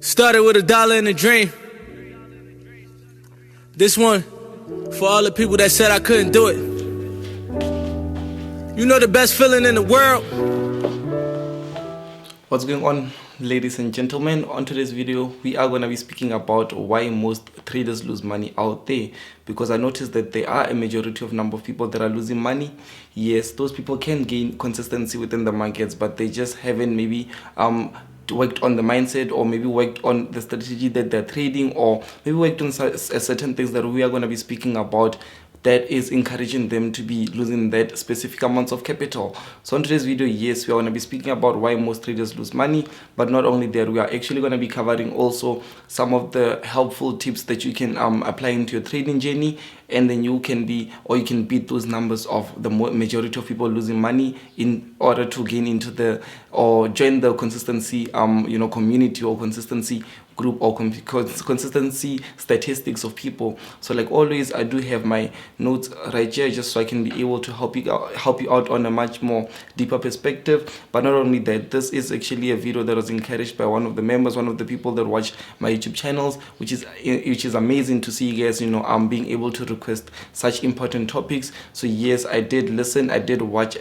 Started with $1 and a dream. This one for all the people that said I couldn't do it. You know the best feeling in the world. What's going on, ladies and gentlemen? On today's video we are going to be speaking about why most traders lose money out there, because I noticed that there are a majority of number of people that are losing money. Yes, those people can gain consistency within the markets, but they just haven't maybe worked on the mindset, or maybe worked on the strategy that they're trading, or maybe worked on certain things that we are going to be speaking about that is encouraging them to be losing that specific amounts of capital. So in today's video, yes, we are going to be speaking about why most traders lose money, but not only that, we are actually going to be covering also some of the helpful tips that you can apply into your trading journey, and then you can beat those numbers of the majority of people losing money in order to gain into the or join the consistency community, or consistency group, or consistency statistics of people. So like always, I do have my notes right here just so I can be able to help you out on a much more deeper perspective. But not only that, this is actually a video that was encouraged by one of the members, one of the people that watch my YouTube channels, which is amazing to see you guys being able to request such important topics. So yes, I did listen, I did watch,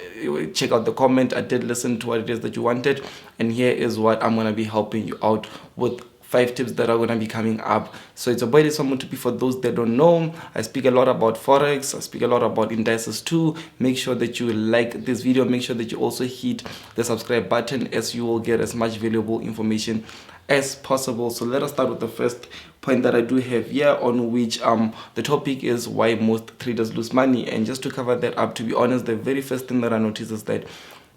check out the comment, I did listen to what it is that you wanted, and here is what I'm going to be helping you out with. 5 tips that are going to be coming up. So it's a way someone to be. For those that don't know, I speak a lot about forex, I speak a lot about indices too. Make sure that you like this video, make sure that you also hit the subscribe button, as you will get as much valuable information as possible. So let us start with the first point that I do have here, on which the topic is why most traders lose money. And just to cover that up, to be honest, the very first thing that I noticed is that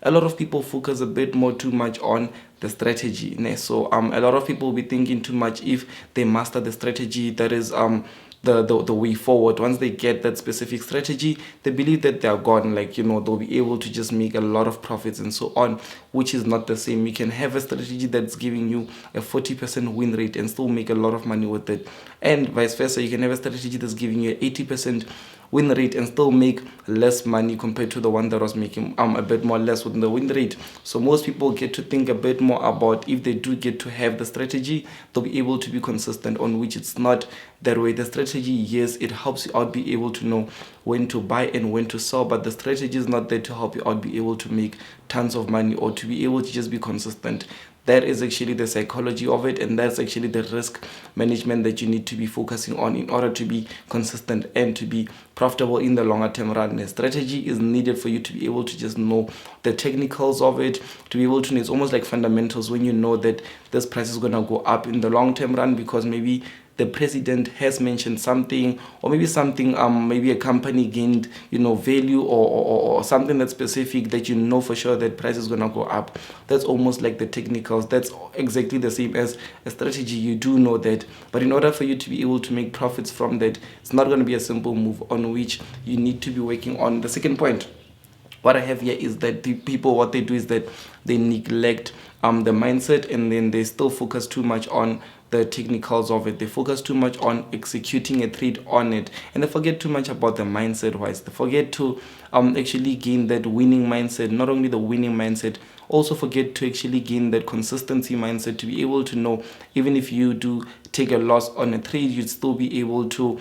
a lot of people focus a bit more too much on the strategy. So a lot of people will be thinking too much if they master the strategy that is the way forward. Once they get that specific strategy, they believe that they are gone, they'll be able to just make a lot of profits and so on, which is not the same. You can have a strategy that's giving you a 40% win rate and still make a lot of money with it, and vice versa. You can have a strategy that's giving you an 80% win rate and still make less money compared to the one that was making a bit more less with the win rate. So most people get to think a bit more about, if they do get to have the strategy, they'll be able to be consistent, on which it's not that way. The strategy, yes, it helps you out be able to know when to buy and when to sell, but the strategy is not there to help you out be able to make tons of money, or to be able to just be consistent. That is actually the psychology of it, and that's actually the risk management that you need to be focusing on in order to be consistent and to be profitable in the longer term run. The strategy is needed for you to be able to just know the technicals of it, to be able to know. It's almost like fundamentals, when you know that this price is going to go up in the long term run because maybe the president has mentioned something, or maybe something, maybe a company gained, value, or something that's specific that for sure that price is gonna go up. That's almost like the technicals. That's exactly the same as a strategy. You do know that, but in order for you to be able to make profits from that, it's not gonna be a simple move, on which you need to be working on. The second point, what I have here, is that the people, what they do is that they neglect the mindset, and then they still focus too much on the technicals of it. They focus too much on executing a trade on it, and they forget too much about the mindset wise. They forget to actually gain that winning mindset. Not only the winning mindset, also forget to actually gain that consistency mindset, to be able to know, even if you do take a loss on a trade, you'd still be able to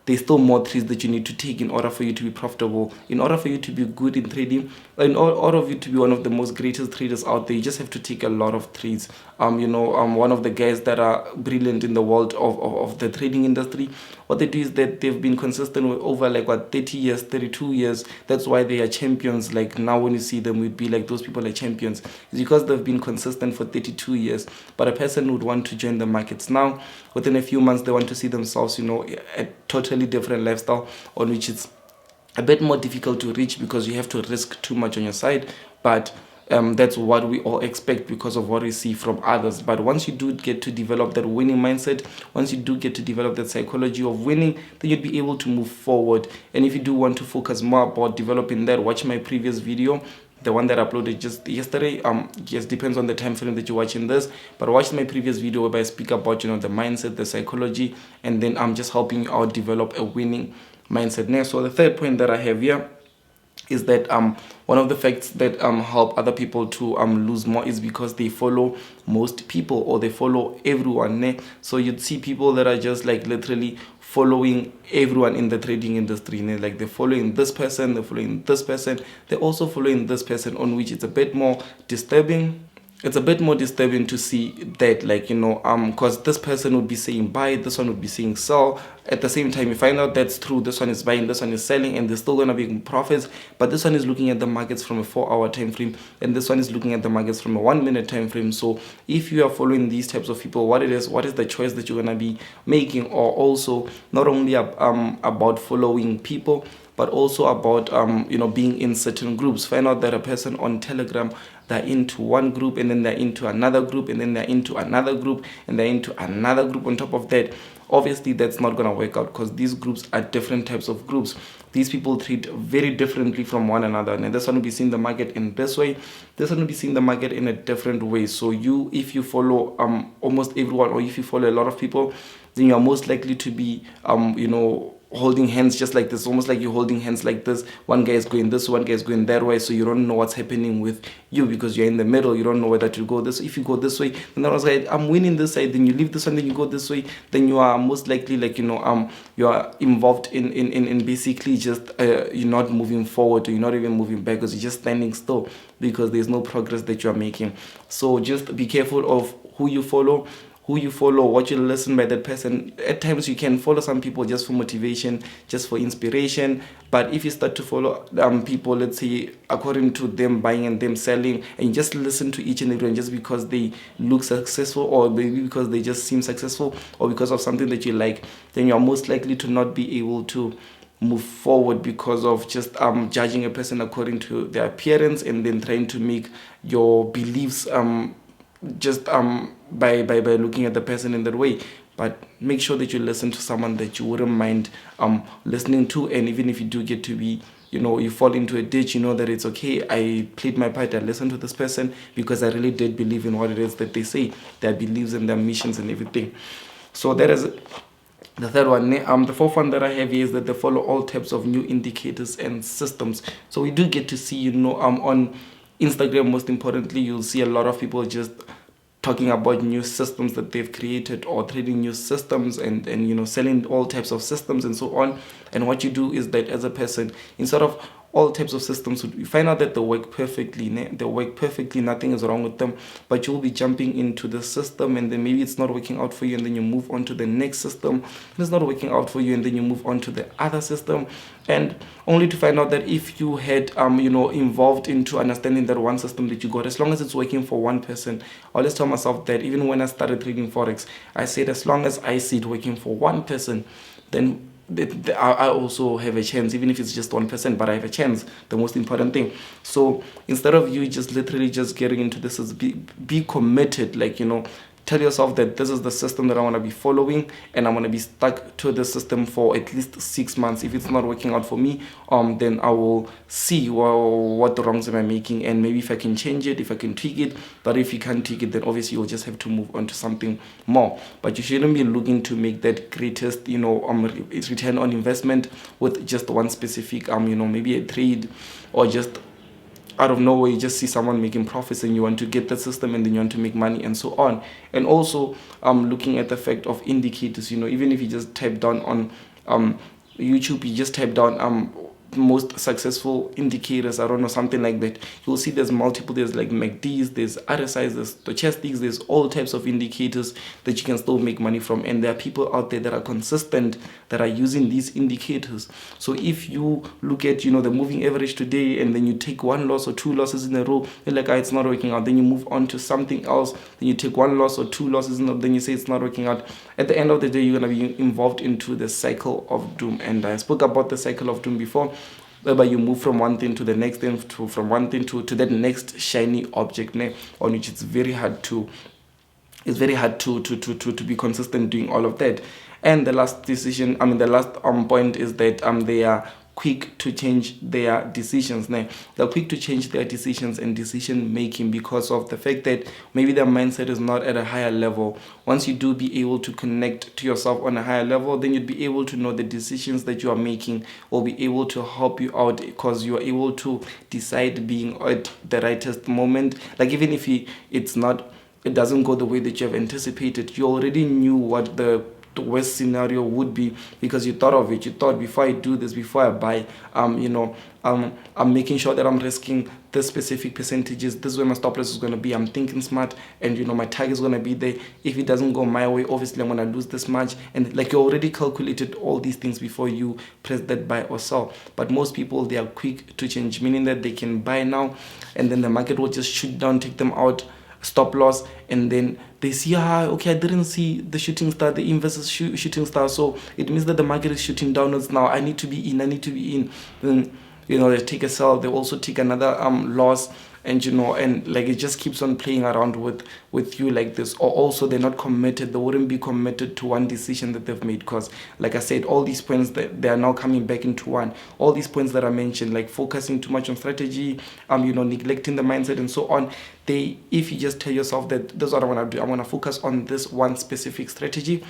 there's still more trades that you need to take in order for you to be profitable, in order for you to be good in trading, in order of you to be one of the most greatest traders out there. You just have to take a lot of trades. One of the guys that are brilliant in the world of the trading industry, what they do is that they've been consistent with over 30 years, 32 years. That's why they are champions. Like now when you see them, we'd be like, those people are champions. It's because they've been consistent for 32 years. But a person would want to join the markets now, within a few months, they want to see themselves, a totally different lifestyle, on which it's a bit more difficult to reach because you have to risk too much on your side. But that's what we all expect because of what we see from others. But once you do get to develop that winning mindset, once you do get to develop that psychology of winning, then you'll be able to move forward. And if you do want to focus more about developing that, watch my previous video, the one that I uploaded just yesterday. Yes, depends on the time frame that you're watching this, but watch my previous video where I speak about the mindset, the psychology, and then I'm just helping you out develop a winning mindset. Next, so the third point that I have here is that one of the facts that help other people to lose more is because they follow most people, or they follow everyone, ne? So you'd see people that are just like literally following everyone in the trading industry, ne? Like they're following this person, they're following this person, they're also following this person, on which it's a bit more disturbing. It's a bit more disturbing to see that, like, because this person would be saying buy, this one would be saying sell. At the same time, you find out that's true, this one is buying, this one is selling, and they're still going to be making profits. But this one is looking at the markets from a 4-hour time frame, and this one is looking at the markets from a 1-minute time frame. So if you are following these types of people, what is the choice that you're going to be making? Or also not only about following people, but also about being in certain groups. Find out that a person on Telegram, they're into one group, and then they're into another group, and then they're into another group, and they're into another group on top of that. Obviously that's not going to work out, because these groups are different types of groups. These people treat very differently from one another, and this one will be seeing the market in this way, this one will be seeing the market in a different way. So if you follow almost everyone, or if you follow a lot of people, then you are most likely to be holding hands just like this, almost like you're holding hands like this. One guy is going this, one guy is going that way, so you don't know what's happening with you, because you're in the middle. You don't know whether to go this. If you go this way, then that was like, I'm winning this side, then you leave this one, then you go this way, then you are most likely like you are involved in basically just you're not moving forward, or you're not even moving back, because you're just standing still, because there's no progress that you're making. So just be careful of who you follow, what you listen by that person. At times you can follow some people just for motivation, just for inspiration, but if you start to follow people, let's say according to them buying and them selling, and you just listen to each and everyone just because they look successful, or maybe because they just seem successful, or because of something that you like, then you're most likely to not be able to move forward, because of just judging a person according to their appearance, and then trying to make your beliefs just by looking at the person in that way. But make sure that you listen to someone that you wouldn't mind listening to, and even if you do get to be you fall into a ditch, you know that it's okay. I played my part, I listened to this person because I really did believe in what it is that they say, their beliefs and their missions and everything. So that is the third one. The fourth one that I have here is that they follow all types of new indicators and systems. So we do get to see on Instagram, most importantly, you'll see a lot of people just talking about new systems that they've created, or trading new systems, and selling all types of systems and so on. And what you do is that as a person, instead of all types of systems, you find out that they work perfectly, nothing is wrong with them, but you'll be jumping into the system, and then maybe it's not working out for you, and then you move on to the next system, and it's not working out for you, and then you move on to the other system, and only to find out that if you had involved into understanding that one system that you got, as long as it's working for one person. I always tell myself that even when I started trading forex, I said as long as I see it working for one person, then I also have a chance, even if it's just 1%, but I have a chance, the most important thing. So instead of you just literally just getting into this, is be committed, tell yourself that this is the system that I want to be following, and I'm going to be stuck to the system for at least 6 months. If it's not working out for me, then I will see what the wrongs am I making, and maybe if I can change it, if I can tweak it. But if you can't tweak it, then obviously you'll just have to move on to something more. But you shouldn't be looking to make that greatest return on investment with just one specific maybe a trade, or just out of nowhere you just see someone making profits and you want to get that system, and then you want to make money and so on. And also looking at the fact of indicators, even if you just type down on YouTube, you just type down most successful indicators, I don't know, something like that, you'll see there's multiple. There's like MACDs, there's RSIs, there's stochastics, there's all types of indicators that you can still make money from. And there are people out there that are consistent, that are using these indicators. So if you look at the moving average today, and then you take one loss or two losses in a row, you're like, it's not working out, then you move on to something else, then you take one loss or two losses in a row, then you say it's not working out. At the end of the day, you're going to be involved into the cycle of doom. And I spoke about the cycle of doom before, whereby you move from one thing to the next thing, from one thing to that next shiny object, on which it's very hard to be consistent doing all of that. And the last point is that they are quick to change their decisions. Now, they're quick to change their decisions and decision making because of the fact that maybe their mindset is not at a higher level. Once you do be able to connect to yourself on a higher level, then you'd be able to know the decisions that you are making will be able to help you out, because you are able to decide being at the rightest moment. Like, even if it doesn't go the way that you have anticipated, you already knew what the worst scenario would be, because you thought of it. You thought, before I do this, before I buy, I'm making sure that I'm risking this specific percentages. This is where my stop loss is going to be. I'm thinking smart, and my target is going to be there. If it doesn't go my way, obviously I'm going to lose this much. And like, you already calculated all these things before you press that buy or sell. But most people, they are quick to change, meaning that they can buy now, and then the market will just shoot down, take them out, stop loss, and then they see, okay, I didn't see the shooting star, the inverse shooting star, so it means that the market is shooting downwards now. I need to be in. Then they take a sell, they also take another loss, and like, it just keeps on playing around with you like this. Or also, they're not committed. They wouldn't be committed to one decision that they've made, because like I said, all these points that they are now coming back into one. All these points that I mentioned, like focusing too much on strategy, neglecting the mindset and so on. If you just tell yourself that this is what I want to do, I want to focus on this one specific strategy,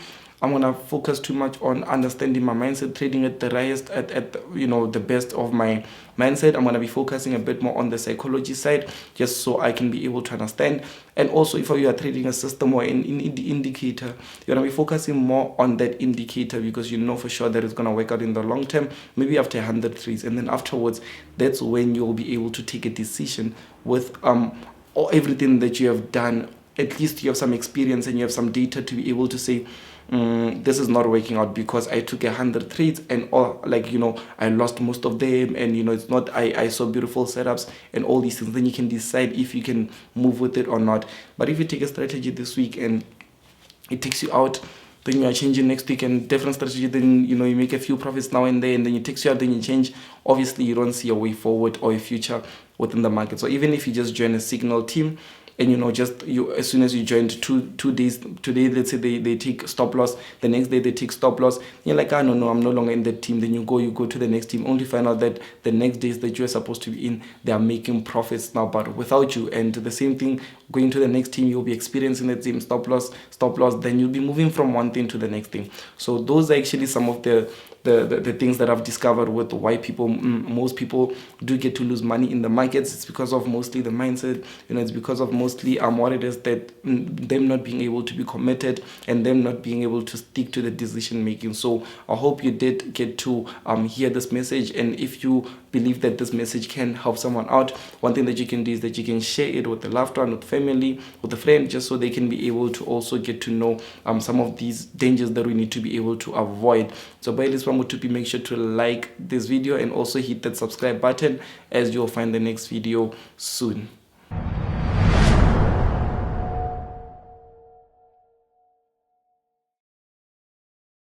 I'm going to focus too much on understanding my mindset, trading at the highest, at the best of my mindset. I'm going to be focusing a bit more on the psychology side, just so I can be able to understand. And also, if you are trading a system or an indicator, you're going to be focusing more on that indicator, because you know for sure that it's going to work out in the long term, maybe after 100 trades. And then afterwards, that's when you'll be able to take a decision with or everything that you have done. At least you have some experience and you have some data to be able to say, this is not working out because I took 100 trades and I lost most of them, and it's not, I saw beautiful setups and all these things. Then you can decide if you can move with it or not. But if you take a strategy this week and it takes you out, then you are changing next week, and different strategy, then you make a few profits now and there, and then it takes you out, then you change. Obviously, you don't see a way forward or a future within the market. So even if you just join a signal team, and as soon as you join 2 days, today let's say they take stop loss, the next day they take stop loss, you're like, no, I'm no longer in that team. Then you go to the next team, only find out that the next days that you're supposed to be in, they are making profits now, but without you. And the same thing, going to the next team, you'll be experiencing that same stop loss, then you'll be moving from one thing to the next thing. So those are actually some of the things that I've discovered with why most people do get to lose money in the markets. It's because of mostly the mindset. It's because of mostly what it is, that them not being able to be committed and them not being able to stick to the decision making. So I hope you did get to hear this message, and if you believe that this message can help someone out, one thing that you can do is that you can share it with a loved one, with family, with a friend, just so they can be able to also get to know some of these dangers that we need to be able to avoid. So by this one, to make sure to like this video and also hit that subscribe button, as you'll find the next video soon.